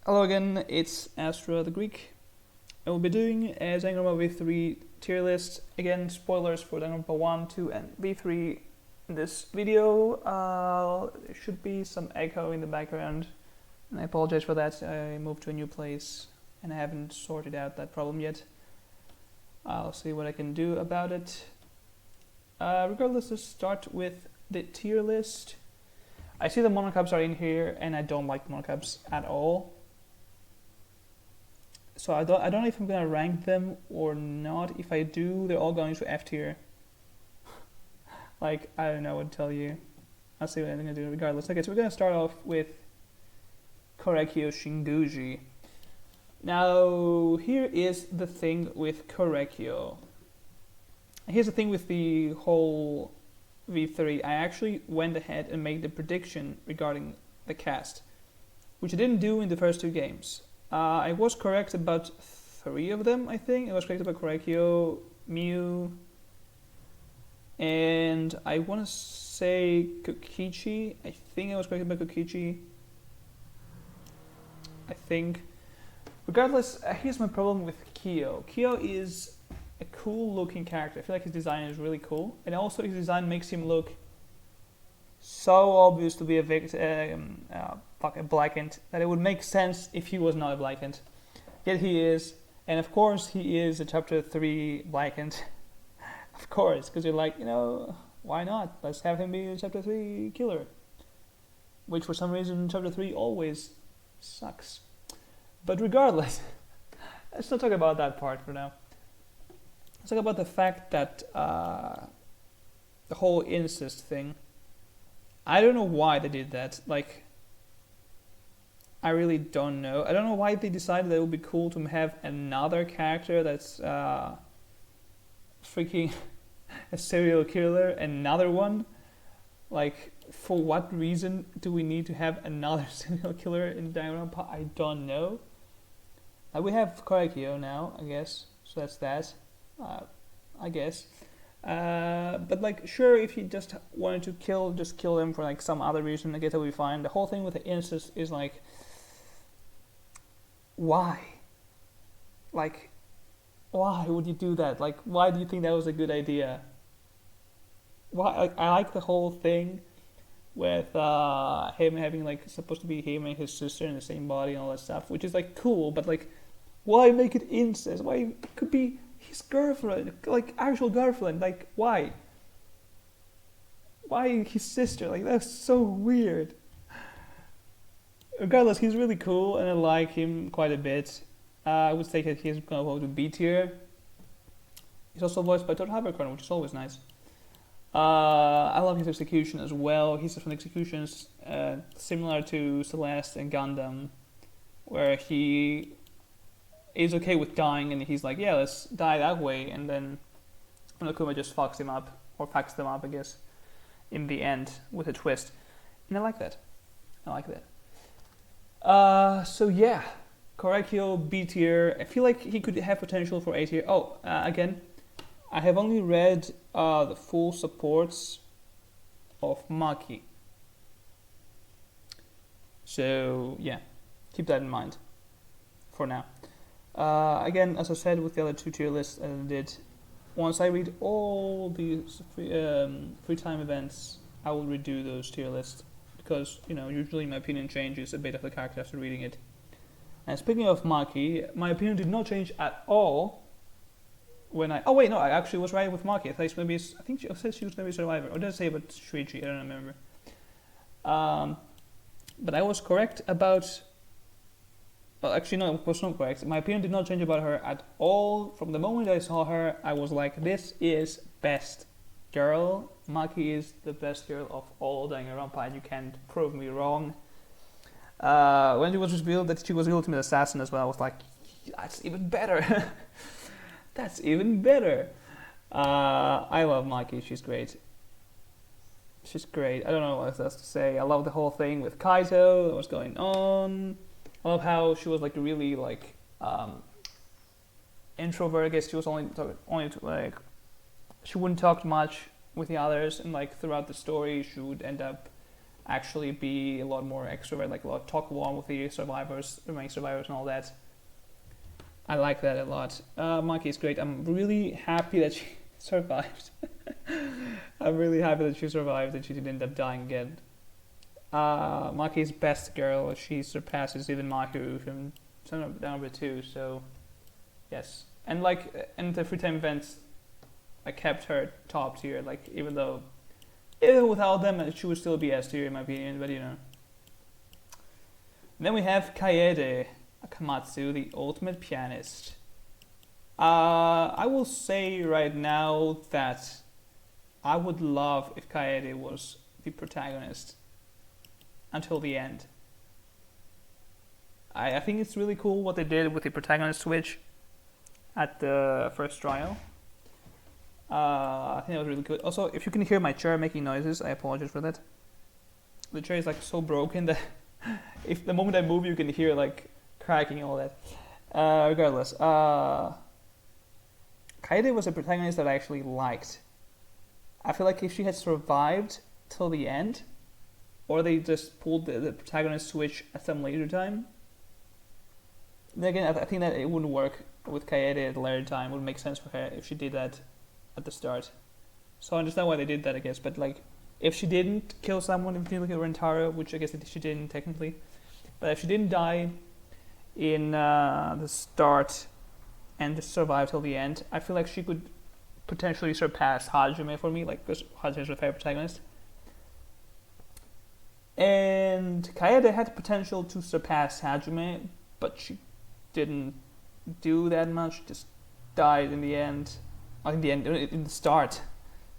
Hello again, it's Astra the Greek. I will be doing a Danganronpa V3 tier list. Again, spoilers for Danganronpa 1, 2 and V3 in this video. There should be some echo in the background, and I apologize for that. I moved to a new place and I haven't sorted out that problem yet. I'll see what I can do about it. Regardless, let's start with the tier list. I see the monocubs are in here, and I don't like monocubs at all. So I don't know if I'm gonna rank them or not. If I do, they're all going to F tier. Like, I don't know what to tell you. I'll see what I'm gonna do regardless. Okay, so we're gonna start off with Korekiyo Shinguji. Now, here is the thing with Korekiyo. Here's the thing with the whole V3. I actually went ahead and made the prediction regarding the cast, which I didn't do in the first two games. I was correct about 3 of them, I think. I was correct about Korekiyo, Miu, and I want to say Kokichi. I think I was correct about Kokichi. I think. Regardless, here's my problem with Kyo. Kyo is a cool looking character. I feel like his design is really cool, and also his design makes him look so obvious to be a Blackant that it would make sense if he was not a Blackant. Yet he is, and of course he is a chapter 3 Blackant. Of course, because you're like, why not? Let's have him be a chapter 3 killer. Which for some reason chapter 3 always sucks. But regardless, let's not talk about that part for now. Let's talk about the fact that the whole incest thing. I don't know why they did that. Like, I really don't know. I don't know why they decided that it would be cool to have another character that's freaking a serial killer, another one. Like, for what reason do we need to have another serial killer in Danganronpa? I don't know. We have Korekiyo now, I guess. So that's that. I guess. But like, sure, if he just wanted to just kill him for like some other reason, I guess that would be fine. The whole thing with the incest is like, why? Like, why would you do that? Like, why do you think that was a good idea? Why? I like the whole thing with him having like, supposed to be him and his sister in the same body and all that stuff, which is like cool, but like, why make it incest? Why? It could be his girlfriend, like actual girlfriend. Like, why? Why his sister? Like, that's so weird. Regardless, he's really cool and I like him quite a bit. I would say that he's gonna go to B tier. He's also voiced by Todd Haberkorn, which is always nice. I love his execution as well. His different executions, similar to Celeste and Gundam, where he is okay with dying and he's like, yeah, let's die that way, and then Onokuma just fucks him up, or fucks them up, I guess, in the end with a twist. And I like that. So yeah, Korekiyo B tier. I feel like he could have potential for A tier. Again, I have only read the full supports of Maki. So yeah, keep that in mind for now. Again, as I said with the other two tier lists I did, once I read all these free time events, I will redo those tier lists, because usually my opinion changes a bit of the character after reading it. And speaking of Maki, my opinion did not change at all when I actually was right with Maki. I think she said she was maybe a survivor, or did I say about Shuichi? I don't remember. But I was correct about. Well, actually, no, it was not correct. My opinion did not change about her at all. From the moment I saw her, I was like, this is best girl. Maki is the best girl of all Danganronpa, and you can't prove me wrong. When it was revealed that she was the ultimate assassin as well, I was like, that's even better. That's even better. I love Maki. She's great. I don't know what else to say. I love the whole thing with Kaito that was going on. I love how she was like really like introvert. I guess she was she wouldn't talk much with the others, and like throughout the story she would end up actually be a lot more extrovert, like a lot talk more with the survivors, remaining survivors, and all that. I like that a lot. Maki is great. I'm really happy that she survived. I'm really happy that she survived and she didn't end up dying again. Maki's best girl. She surpasses even Maku from Danganronpa 2. So yes, and like in the free time events, I kept her top tier. Like even without them, she would still be S tier in my opinion. But you know. And then we have Kaede Akamatsu, the ultimate pianist. I will say right now that I would love if Kaede was the protagonist until the end. I think it's really cool what they did with the protagonist switch at the first trial. I think that was really good. Also, if you can hear my chair making noises, I apologize for that. The chair is like so broken that if the moment I move, you can hear like cracking and all that. Regardless, Kaede was a protagonist that I actually liked. I feel like if she had survived till the end, or they just pulled the protagonist switch at some later time, then again, I think that it wouldn't work with Kaede at a later time. It wouldn't make sense for her if she did that at the start. So I understand why they did that, I guess. But like, if she didn't kill someone, if you look at Rentaro, which I guess she didn't technically, but if she didn't die in the start and just survive till the end, I feel like she could potentially surpass Hajime for me, like because Hajime is my favorite protagonist. And Kaede had potential to surpass Hajime, but she didn't do that much. Just died in the end. Not in the end, in the start.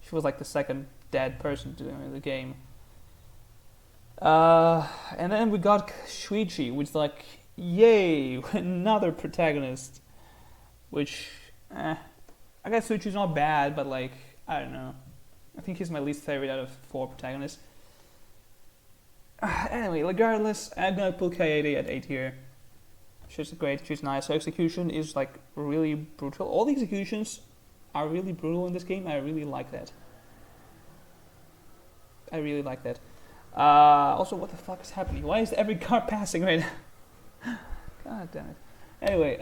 She was like the second dead person in the game. And then we got Shuichi, which is like, yay, another protagonist. Which, I guess Shuichi's not bad, but like, I don't know. I think he's my least favorite out of 4 protagonists. Anyway, regardless, I'm gonna put Kaede at 8 here. She's great, she's nice. Her execution is like really brutal. All the executions are really brutal in this game. I really like that. I really like that. Also, what the fuck is happening? Why is every car passing right now? God damn it. Anyway,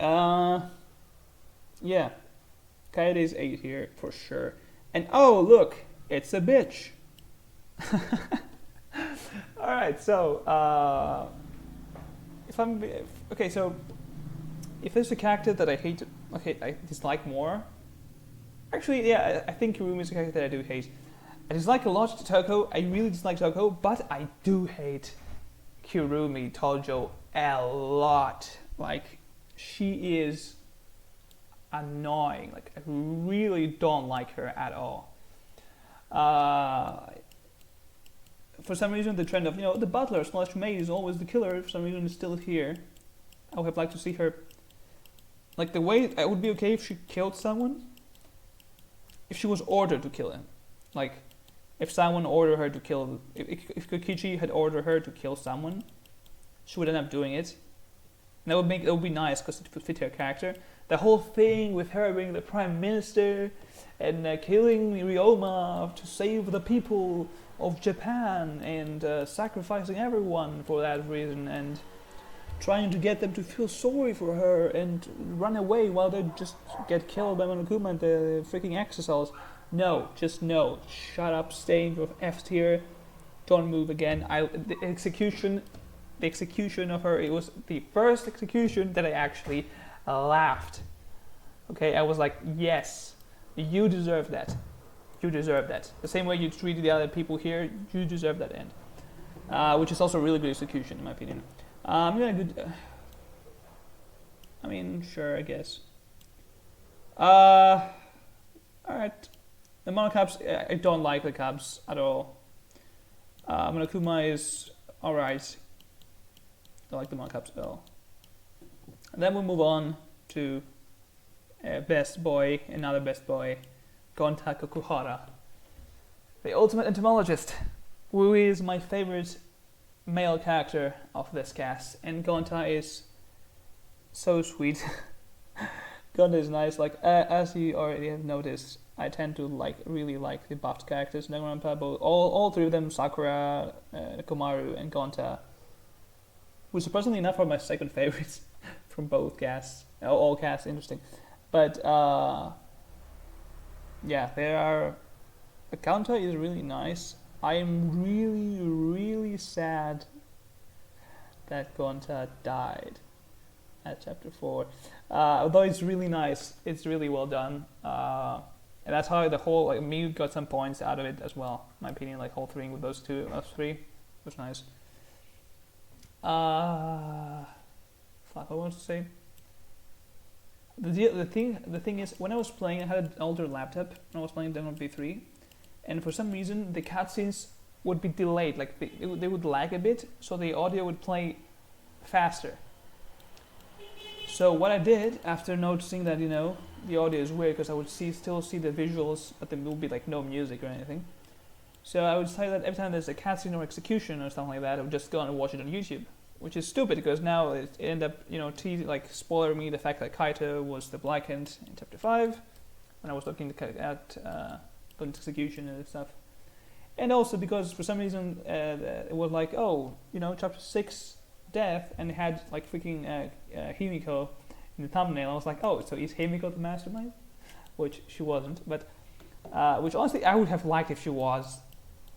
yeah. Kaede is 8 here for sure. And oh, look, it's a bitch. Alright, so, if there's a character that I dislike more, actually, yeah, I think Kirumi is a character that I do hate. I dislike a lot Toko. I really dislike Toko, but I do hate Kirumi Tojo a lot. Like, she is annoying. Like, I really don't like her at all. For some reason, the trend of, the butler / maid is always the killer, for some reason, is still here. I would have liked to see her. Like, the way it would be okay if she killed someone, if she was ordered to kill him. Like, if someone ordered her to kill, if Kokichi had ordered her to kill someone, she would end up doing it. And that would be nice because it would fit her character. The whole thing with her being the prime minister and killing Ryoma to save the people of Japan and sacrificing everyone for that reason and trying to get them to feel sorry for her and run away while they just get killed by Monokuma and the freaking exorcist. No, just no. Shut up, stay in your F tier. Don't move again. The execution of her, it was the first execution that I actually laughed. Okay, I was like, yes, you deserve that. You deserve that. The same way you treated the other people here, you deserve that end. Which is also really good execution, in my opinion. I'm gonna do. Sure, I guess. Alright. The monocubs, I don't like the cubs at all. Monokuma is alright. I don't like the monocubs at all. And then we'll move on to best boy, another best boy, Gonta Kokuhara, the ultimate entomologist, who is my favorite male character of this cast. And Gonta is so sweet. Gonta is nice, like as you already have noticed. I tend to really like the buffed characters in Danganronpa. All three of them, Sakura, Komaru, and Gonta, who surprisingly enough are my second favorites from both casts. All casts, interesting. But yeah, there are. Gonta is really nice. I am really sad that Gonta died at chapter 4. Although it's really nice, it's really well done. And that's how the whole me got some points out of it as well. In my opinion, whole three with those three was nice. Fuck, what I want to say. The thing is, when I was playing, I had an older laptop when I was playing Danganronpa V3, and for some reason the cutscenes would be delayed, they would lag a bit, so the audio would play faster. So what I did after noticing that the audio is weird, because I would still see the visuals, but there would be no music or anything. So I would say that every time there's a cutscene or execution or something like that, I would just go and watch it on YouTube, which is stupid because now it ended up spoiling me the fact that Kaito was the Black Hand in chapter 5 when I was looking at Gonta's execution and stuff. And also because for some reason it was chapter 6 death, and it had freaking Himiko in the thumbnail. I was like, oh, so is Himiko the mastermind? Which she wasn't, but which honestly I would have liked if she was,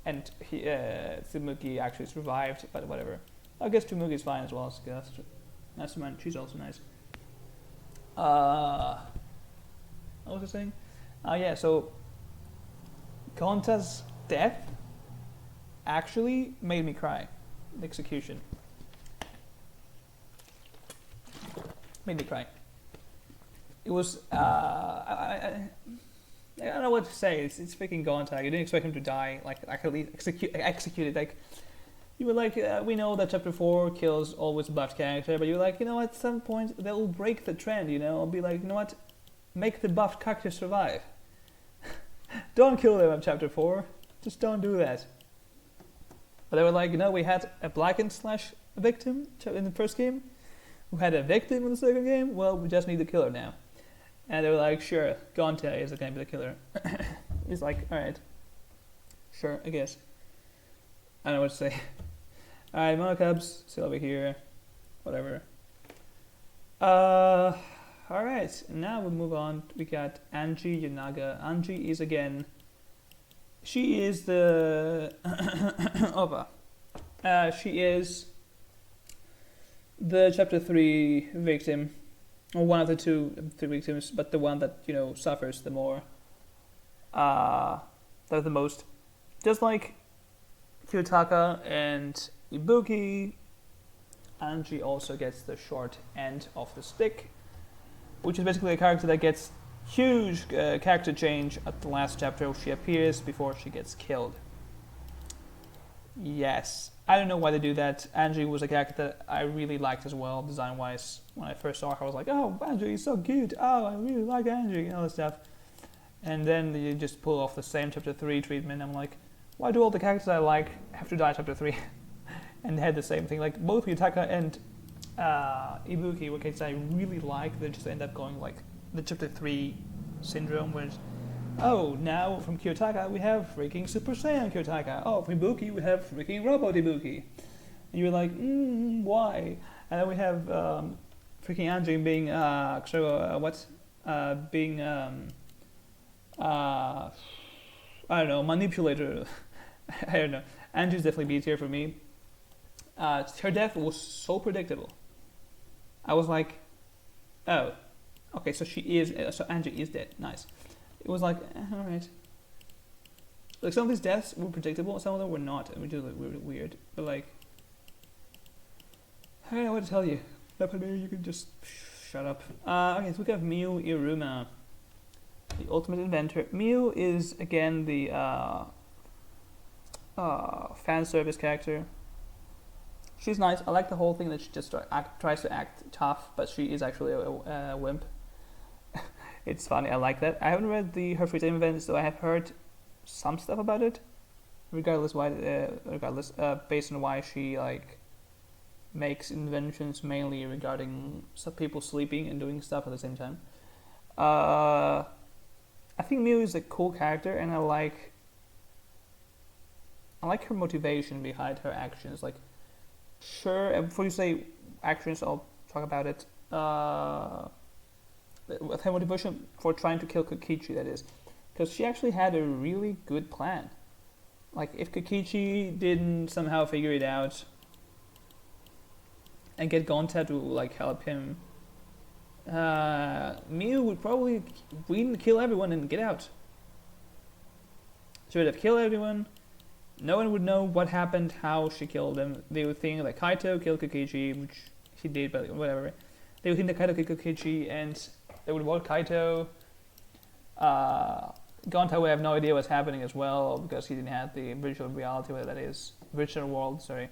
and Tsumugi actually survived, but whatever. I guess Tsumugi is fine as well. So mastermind, she's also nice. What was I saying? Yeah, so Gonta's death actually made me cry. The execution made me cry. It was I don't know what to say. It's freaking Gonta. You didn't expect him to die. Actually executed. You were we know that chapter 4 kills always a buffed character, but you're at some point they'll break the trend. I'll be like, you know what, make the buffed character survive. Don't kill them in chapter 4. Just don't do that. But they were we had a blackened / victim in the first game. We had a victim in the second game. Well, we just need the killer now. And they were sure, Gonta is going to be the killer. It's alright. Sure, I guess. I don't know what to say. Alright, Monocubs, still over here. Whatever. Alright, now we move on. We got Angie Yanaga. Angie is she is the Opa. She is the chapter 3 victim, or one of the 3 victims, but the one that suffers the more, the most. Just like Kiyotaka and Ibuki, Angie also gets the short end of the stick, which is basically a character that gets huge character change at the last chapter. She appears before she gets killed. Yes, I don't know why they do that. Angie was a character that I really liked as well, design-wise. When I first saw her, I was like, oh, Angie is so cute. Oh, I really like Angie, and all that stuff. And then you just pull off the same chapter 3 treatment. I'm like, why do all the characters I like have to die chapter 3? And they had the same thing. Both Yutaka and Ibuki were characters I really like. They just end up going the chapter 3 syndrome, where oh, now from Kiyotaka we have freaking Super Saiyan Kiyotaka. Oh, from Ibuki we have freaking Robot Ibuki. And you're like, why? And then we have freaking Angie being being I don't know, manipulator. I don't know. Angie's definitely B tier for me. Her death was so predictable. I was like, oh, okay, so Angie is dead. Nice. It was all right. Some of these deaths were predictable, some of them were not, which is really weird. But I don't know what to tell you. Maybe you can just shut up. Okay, so we have Miu Iruma, the ultimate inventor. Miu is again the fan service character. She's nice. I like the whole thing that she just tries to act tough, but she is actually a wimp. It's funny. I like that. I haven't read her free time event, so I have heard some stuff about it. Regardless, based on why she makes inventions mainly regarding some people sleeping and doing stuff at the same time. I think Miu is a cool character, and I like her motivation behind her actions. Like, sure, and before you say actions, I'll talk about it. With her motivation for trying to kill Kokichi, that is, because she actually had a really good plan. Like, if Kokichi didn't somehow figure it out and get Gonta to like help him, Miu would probably win, kill everyone, and get out. She would have killed everyone. No one would know what happened, how she killed them. They would think that Kaito killed Kokichi, which he did, but whatever. They would think that Kaito killed Kokichi, and they would vote Kaito. Gonta would have no idea what's happening as well, because he didn't have the virtual reality, whatever that is, virtual world, sorry.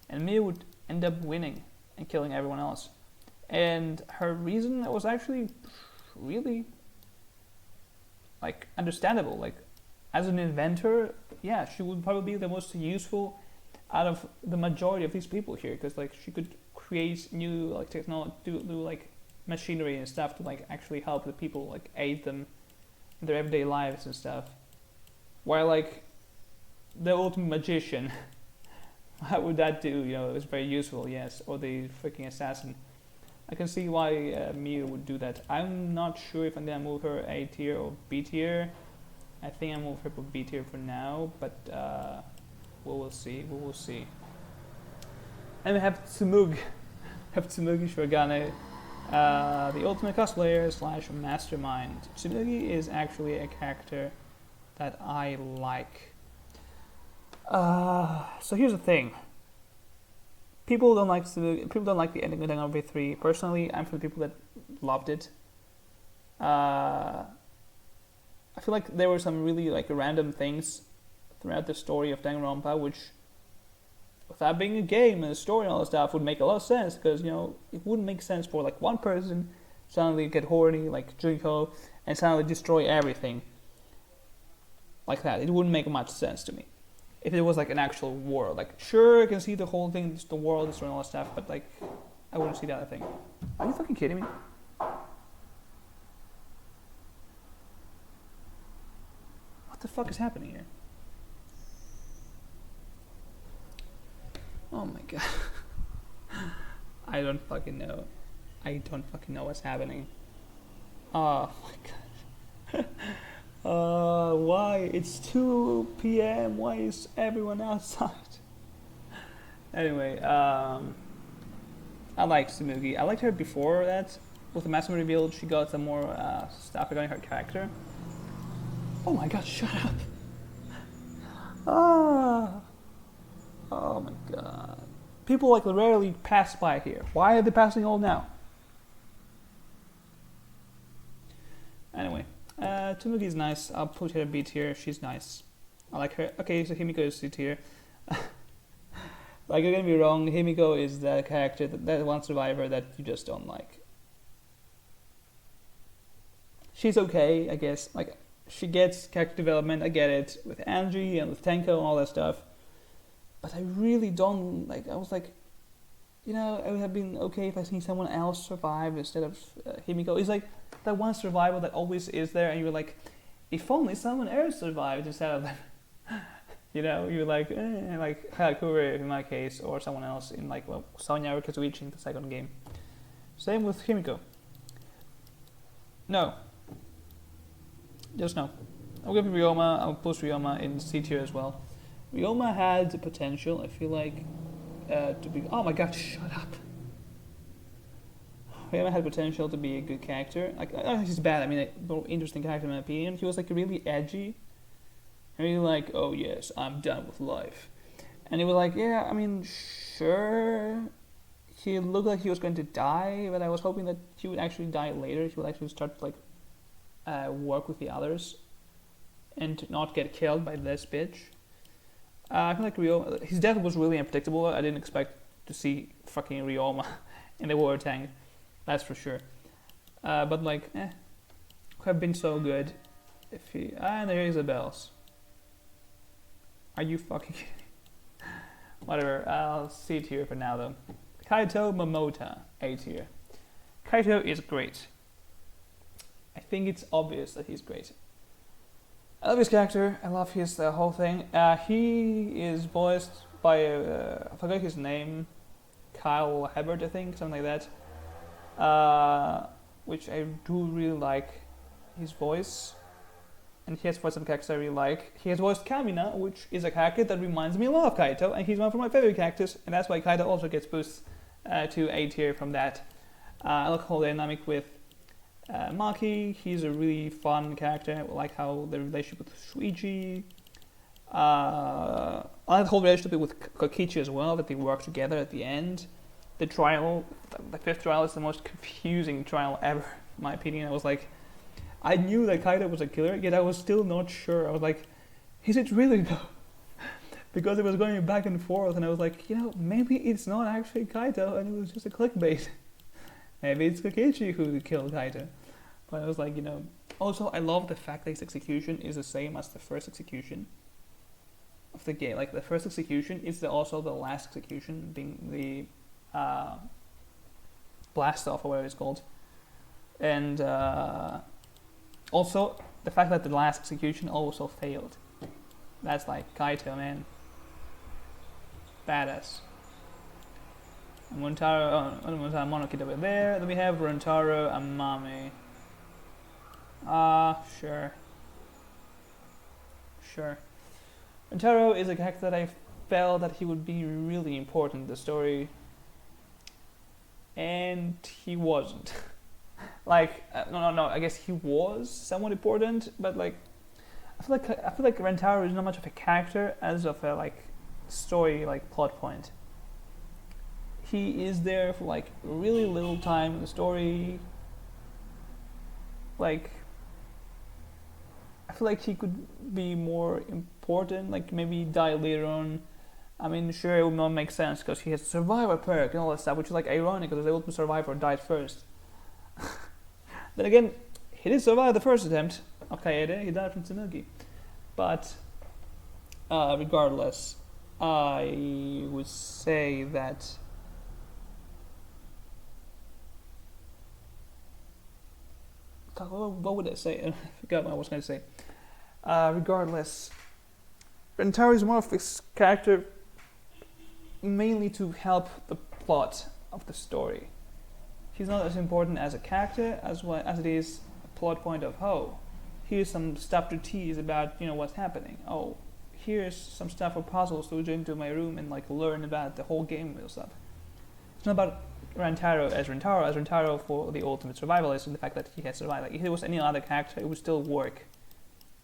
And Miu would end up winning and killing everyone else. And her reason was actually really, like, understandable. Like, as an inventor, yeah, she would probably be the most useful out of the majority of these people here, because like she could create new like technology, do like machinery and stuff to like actually help the people, like aid them in their everyday lives and stuff. While like the ultimate magician, what would that do? You know, it was very useful, yes. Or the freaking assassin. I can see why Miu would do that. I'm not sure if I'm gonna move her A tier or B tier. I think I'm over for B tier for now, but we will see. We will see. And we have Tsumugi Shirogane, the ultimate cosplayer / mastermind. Tsumugi is actually a character that I like. So here's the thing. People don't like Tsumugi. People don't like the ending of Danganronpa V3. Personally, I'm from the people that loved it. I feel like there were some really like random things throughout the story of Danganronpa, which, without being a game and a story and all that stuff, would make a lot of sense, because, you know, it wouldn't make sense for like one person suddenly get horny like Junko and suddenly destroy everything like that. It wouldn't make much sense to me if it was like an actual war. Like, sure, I can see the whole thing, the world destroying all that stuff, but like, I wouldn't see the other thing. Are you fucking kidding me? What the fuck is happening here? Oh my god. I don't fucking know. I don't fucking know what's happening. Oh my god. Why? It's 2 p.m. Why is everyone outside? Anyway, I like Tsumugi. I liked her before that. With the master reveal, she got some more stuff regarding her character. Oh my god, shut up. Oh my god. People like rarely pass by here. Why are they passing all now? Anyway, Tsumugi is nice. I'll put her a B tier. She's nice. I like her. Okay, so Himiko is C tier. Like, you're gonna be wrong. Himiko is the character, that one survivor that you just don't like. She's okay, I guess. Like, she gets character development, I get it, with Angie and with Tenko and all that stuff. But I really don't, like, I was like, you know, I would have been okay if I seen someone else survive instead of Himiko. It's like that one survivor that always is there, and you're like, if only someone else survived instead of them. You know, you're like Hayakure in my case, or someone else in like, well, Sonya or Kazuichi in the second game. Same with Himiko. No. Just no. I'll give Ryoma, I'll post Ryoma in C tier as well. Ryoma had the potential, I feel like, to be... Oh my god, shut up. Ryoma had potential to be a good character. Like, I don't think he's bad, I mean, a more interesting character in my opinion. He was like really edgy. Really like, oh yes, I'm done with life. And he was like, yeah, I mean, sure. He looked like he was going to die, but I was hoping that he would actually die later. He would actually start to like work with the others and to not get killed by this bitch. I feel like Ryoma, his death was really unpredictable. I didn't expect to see fucking Ryoma in the water tank, that's for sure. But like, could have been so good if he... and there is the bells. Are you fucking kidding me? Whatever, I'll C tier for now though. Kaito Momota, A tier. Kaito is great. I think it's obvious that he's great. I love his character. I love his whole thing. He is voiced by I forgot his name, Kyle Hebert, I think, something like that. Which I do really like his voice. And he has voiced some characters I really like. He has voiced Kamina, which is a character that reminds me a lot of Kaito, and he's one of my favorite characters, and that's why Kaito also gets boosted to A tier from that. I like the whole dynamic with Maki. He's a really fun character. I like how the relationship with Shuichi. I like the whole relationship with Kokichi as well, that they work together at the end. The trial, the fifth trial, is the most confusing trial ever, in my opinion. I was like, I knew that Kaito was a killer, yet I was still not sure. I was like, is it really though? Because it was going back and forth, and I was like, maybe it's not actually Kaito, and it was just a clickbait. Maybe it's Kokichi who killed Kaito. But I was like, Also, I love the fact that his execution is the same as the first execution of the game. Like, the first execution is also the last execution, being the blast off, or whatever it's called. And also, the fact that the last execution also failed. That's like Kaito, man. Badass. And Montaro Monokid over there. Then we have Rentaro Amami. Sure. Rentaro is a character that I felt that he would be really important in the story. And he wasn't. No, I guess he was somewhat important, but I feel like Rentaro is not much of a character as of a story plot point. He is there for really little time in the story. I feel like he could be more important, maybe die later on. I mean, sure, it would not make sense because he has a survivor perk and all that stuff, which is ironic because the ultimate survivor died first. Then again, he did survive the first attempt. Okay, he died from Tsunuki. But regardless, I would say that what would I say? I forgot what I was going to say. Regardless, Rentaro is more of this character mainly to help the plot of the story. He's not as important as a character as it is a plot point of, here's some stuff to tease about, what's happening. Oh, here's some stuff for puzzles to go into my room and learn about the whole game and stuff. It's not about Rentaro as Rentaro for the ultimate survivalist and the fact that he has survived. If it was any other character, it would still work.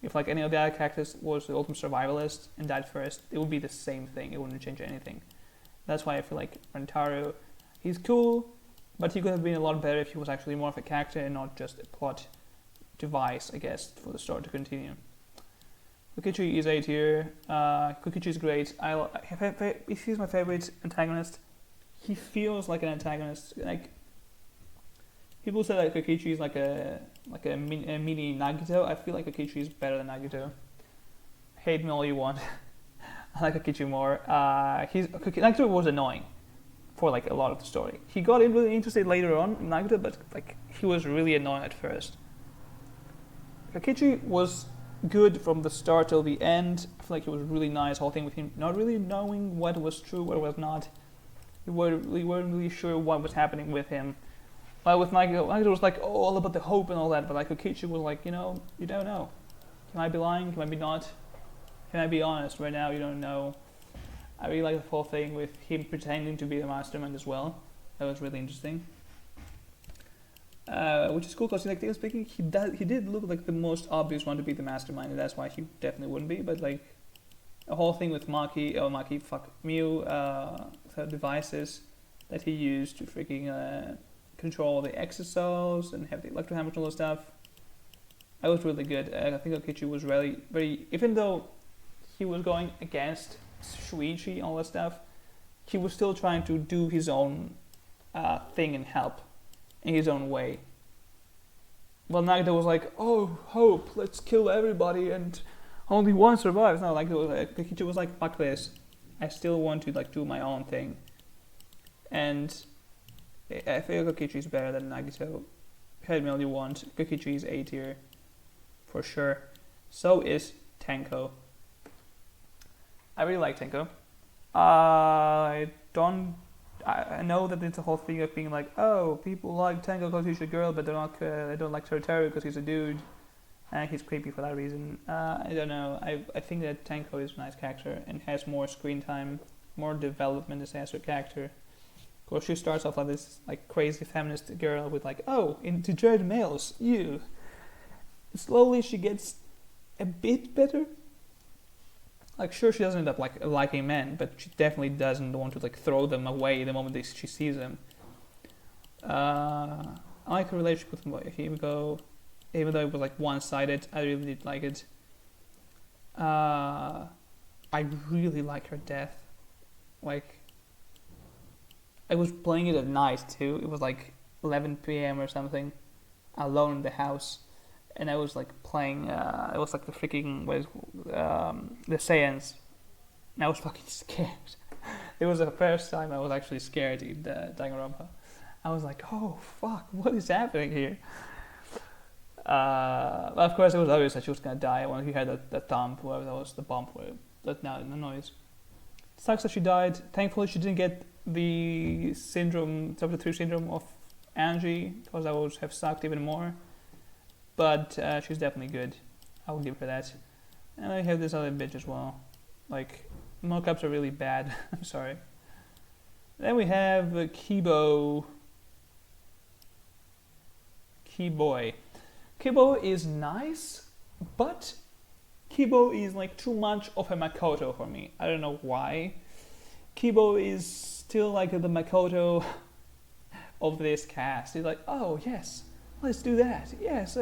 If any of the other characters was the ultimate survivalist and died first, it would be the same thing. It wouldn't change anything. That's why I feel like Rentaro, he's cool, but he could have been a lot better if he was actually more of a character and not just a plot device, I guess, for the story to continue. Kokichi is A tier. Kokichi is great. He's my favorite antagonist. He feels like an antagonist. People say that Kokichi is like a mini Nagito. I feel like Kokichi is better than Nagito. Hate me all you want. I like Kokichi more. Nagito was annoying for a lot of the story. He got really interested later on in Nagito, but he was really annoying at first. Kokichi was good from the start till the end. I feel like it was really nice, whole thing with him not really knowing what was true, what was not. We weren't really sure what was happening with him. While with Nagito was all about the hope and all that, but Kokichi was you don't know. Can I be lying? Can I be not? Can I be honest? Right now, you don't know. I really like the whole thing with him pretending to be the mastermind as well. That was really interesting. Which is cool because, speaking, he did look like the most obvious one to be the mastermind, and that's why he definitely wouldn't be. But the whole thing with Miu, the devices that he used to freaking control the exocells and have the electrohammer and all that stuff. That was really good. I think Kokichi was really very, even though he was going against Shuichi and all that stuff, he was still trying to do his own thing and help in his own way. Well, Nagito was hope, let's kill everybody and only one survives. No, Kokichi was fuck this. I still want to do my own thing. And I feel Kokichi is better than Nagito. Hate me all you want. Kokichi is A tier for sure. So is Tenko. I really like Tenko. I know that it's a whole thing of being like, oh, people like Tenko because he's a girl, but they don't like Toru because he's a dude, and he's creepy for that reason. I don't know. I think that Tenko is a nice character and has more screen time, more development as a character. Of course, she starts off like this like crazy feminist girl with like, oh, into dread males, you. Slowly she gets a bit better. Like, sure, she doesn't end up like liking men, but she definitely doesn't want to like throw them away the moment she sees them. I like her relationship with Himiko, even though it was like one-sided. I really did like it. I really like her death. Like, I was playing it at night too. It was like 11 p.m. or something, alone in the house. And I was like playing, it was like the freaking, the Saiyans. And I was fucking scared. It was the first time I was actually scared in Danganronpa. I was like, oh fuck, what is happening here? But of course it was obvious that she was gonna die when he heard that thump, whatever that was, the bump, the noise. It sucks that she died. Thankfully she didn't get the syndrome, chapter 3 syndrome of Angie, because that would have sucked even more. But she's definitely good. I will give her that. And I have this other bitch as well. Like, mockups are really bad. I'm sorry. Then we have Kiboy. Kibo is nice, but Kibo is like too much of a Makoto for me. I don't know why. Kibo is still like the Makoto of this cast. He's like, oh yes, let's do that. Yes,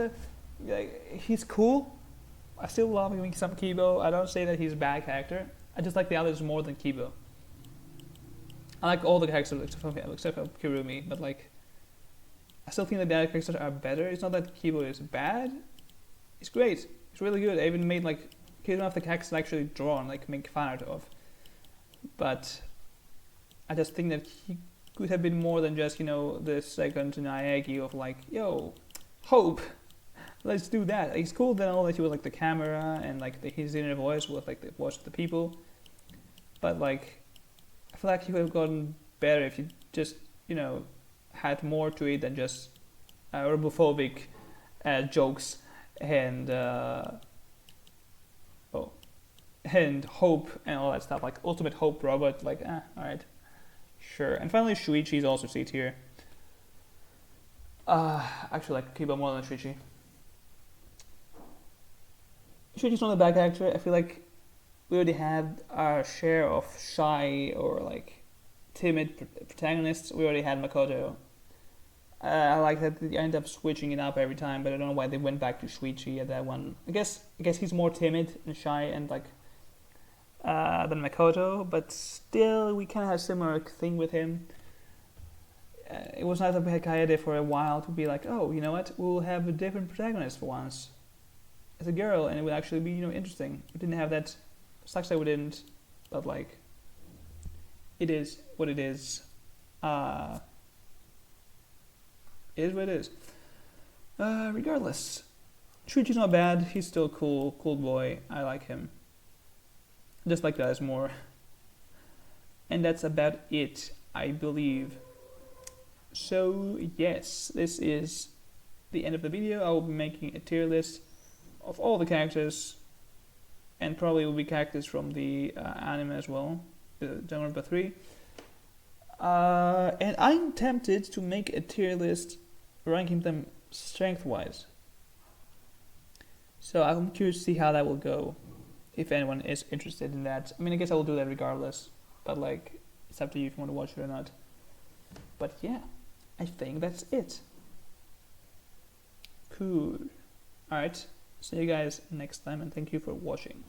he's cool. I still love some Kibo. I don't say that he's a bad character. I just like the others more than Kibo. I like all the characters except for Kirumi, but like, I still think that the other characters are better. It's not that Kibo is bad. It's great. It's really good. I even made like, he's one of the characters actually drawn, like make fun art of. But I just think that he could have been more than just, the second Naegi of like, yo, Hope, let's do that. It's cool then all that he was like the camera and like his inner voice was like the voice of the people. But like, I feel like he would have gotten better if he just, had more to it than just robophobic jokes and and hope and all that stuff, like ultimate hope robot, like alright, sure. And finally Shuichi is also C tier. Actually like Kiba more than Shuichi. Shuichi's not a bad character. I feel like we already had our share of shy or like timid protagonists. We already had Makoto. I like that they end up switching it up every time, but I don't know why they went back to Shuichi at that one. I guess he's more timid and shy and like than Makoto, but still we kind of have a similar thing with him. It was nice of Hekayede for a while to be like, oh, you know what, we'll have a different protagonist for once as a girl, and it would actually be interesting. We didn't have that. Sucks that we didn't, but like, it is what it is. It is what it is. Regardless, Shuichi's not bad. He's still cool boy. I like him. Just like that is more. And that's about it, I believe. So yes, this is the end of the video. I will be making a tier list of all the characters, and probably will be characters from the anime as well, Danganronpa 3. And I'm tempted to make a tier list ranking them strength-wise. So I'm curious to see how that will go, if anyone is interested in that. I mean, I guess I will do that regardless, but like, it's up to you if you want to watch it or not. But yeah, I think that's it. Cool. Alright, see you guys next time, and thank you for watching.